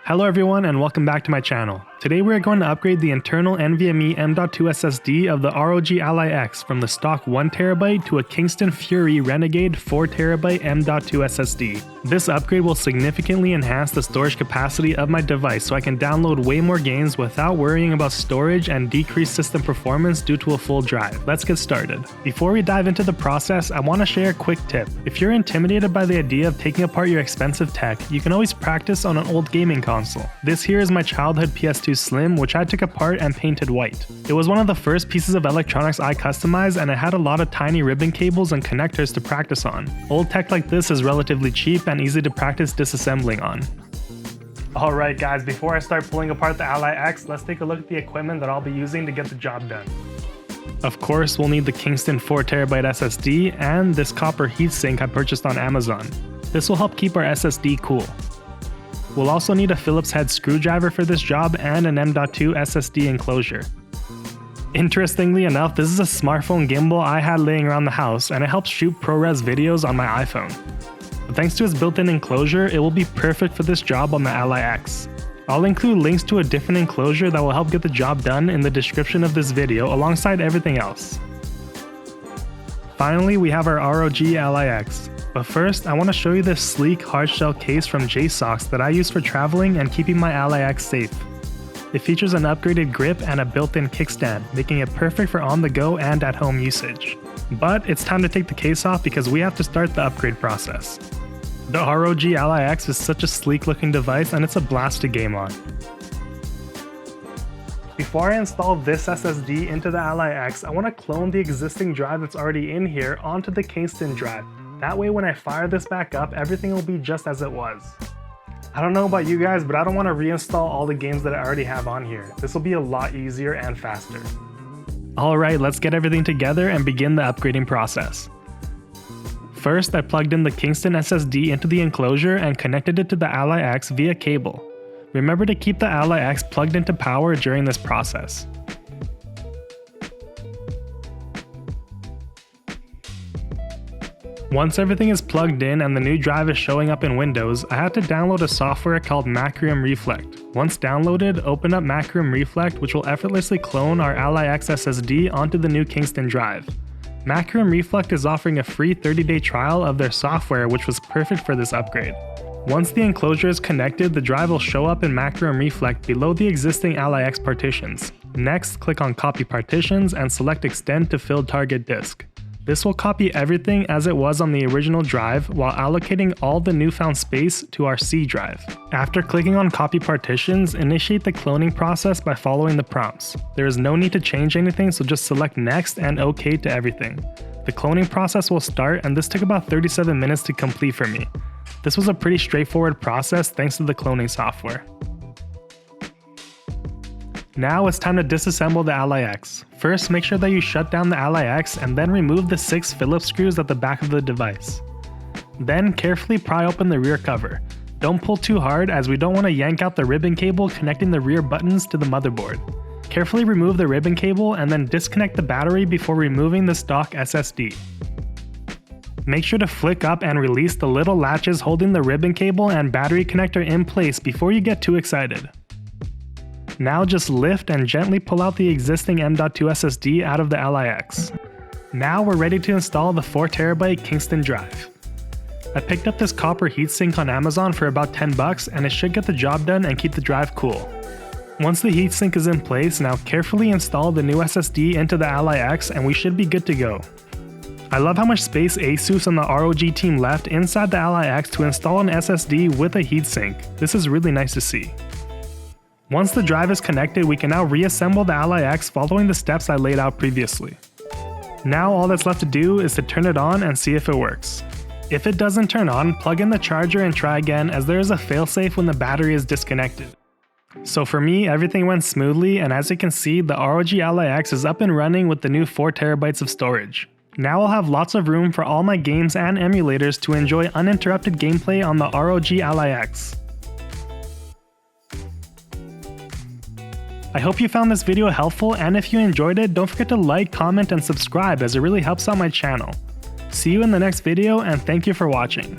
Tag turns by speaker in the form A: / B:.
A: Hello everyone and welcome back to my channel. Today we are going to upgrade the internal NVMe M.2 SSD of the ROG Ally X from the stock 1TB to a Kingston Fury Renegade 4TB M.2 SSD. This upgrade will significantly enhance the storage capacity of my device so I can download way more games without worrying about storage and decreased system performance due to a full drive. Let's get started. Before we dive into the process, I want to share a quick tip. If you're intimidated by the idea of taking apart your expensive tech, you can always practice on an old gaming console. This here is my childhood PS2 Slim, which I took apart and painted white. It was one of the first pieces of electronics I customized, and it had a lot of tiny ribbon cables and connectors to practice on. Old tech like this is relatively cheap and easy to practice disassembling on. Alright guys, before I start pulling apart the Ally X, let's take a look at the equipment that I'll be using to get the job done. Of course, we'll need the Kingston 4TB SSD and this copper heatsink I purchased on Amazon. This will help keep our SSD cool. We'll also need a Phillips head screwdriver for this job and an M.2 SSD enclosure. Interestingly enough, this is a smartphone gimbal I had laying around the house, and it helps shoot ProRes videos on my iPhone. But thanks to its built-in enclosure, it will be perfect for this job on the Ally X. I'll include links to a different enclosure that will help get the job done in the description of this video alongside everything else. Finally, we have our ROG Ally X. But first, I want to show you this sleek hardshell case from JSOX that I use for traveling and keeping my Ally X safe. It features an upgraded grip and a built-in kickstand, making it perfect for on-the-go and at-home usage. But it's time to take the case off because we have to start the upgrade process. The ROG Ally X is such a sleek-looking device and it's a blast to game on. Before I install this SSD into the Ally X, I want to clone the existing drive that's already in here onto the Kingston drive. That way when I fire this back up, everything will be just as it was. I don't know about you guys, but I don't want to reinstall all the games that I already have on here. This will be a lot easier and faster. Alright, let's get everything together and begin the upgrading process. First, I plugged in the Kingston SSD into the enclosure and connected it to the Ally X via cable. Remember to keep the Ally X plugged into power during this process. Once everything is plugged in and the new drive is showing up in Windows, I had to download a software called Macrium Reflect. Once downloaded, open up Macrium Reflect, which will effortlessly clone our Ally X SSD onto the new Kingston drive. Macrium Reflect is offering a free 30-day trial of their software, which was perfect for this upgrade. Once the enclosure is connected, the drive will show up in Macrium Reflect below the existing Ally X partitions. Next, click on Copy Partitions and select Extend to fill target disk. This will copy everything as it was on the original drive while allocating all the newfound space to our C drive. After clicking on Copy Partitions, initiate the cloning process by following the prompts. There is no need to change anything, so just select Next and OK to everything. The cloning process will start, and this took about 37 minutes to complete for me. This was a pretty straightforward process thanks to the cloning software. Now it's time to disassemble the Ally X. First, make sure that you shut down the Ally X and then remove the 6 Phillips screws at the back of the device. Then carefully pry open the rear cover. Don't pull too hard as we don't want to yank out the ribbon cable connecting the rear buttons to the motherboard. Carefully remove the ribbon cable and then disconnect the battery before removing the stock SSD. Make sure to flick up and release the little latches holding the ribbon cable and battery connector in place before you get too excited. Now just lift and gently pull out the existing M.2 SSD out of the Ally X. Now we're ready to install the 4TB Kingston drive. I picked up this copper heatsink on Amazon for about $10 and it should get the job done and keep the drive cool. Once the heatsink is in place, now carefully install the new SSD into the Ally X and we should be good to go. I love how much space ASUS and the ROG team left inside the Ally X to install an SSD with a heatsink. This is really nice to see. Once the drive is connected, we can now reassemble the Ally X following the steps I laid out previously. Now all that's left to do is to turn it on and see if it works. If it doesn't turn on, plug in the charger and try again, as there is a failsafe when the battery is disconnected. So for me, everything went smoothly, and as you can see, the ROG Ally X is up and running with the new 4TB of storage. Now I'll have lots of room for all my games and emulators to enjoy uninterrupted gameplay on the ROG Ally X. I hope you found this video helpful, and if you enjoyed it, don't forget to like, comment, and subscribe as it really helps out my channel. See you in the next video, and thank you for watching.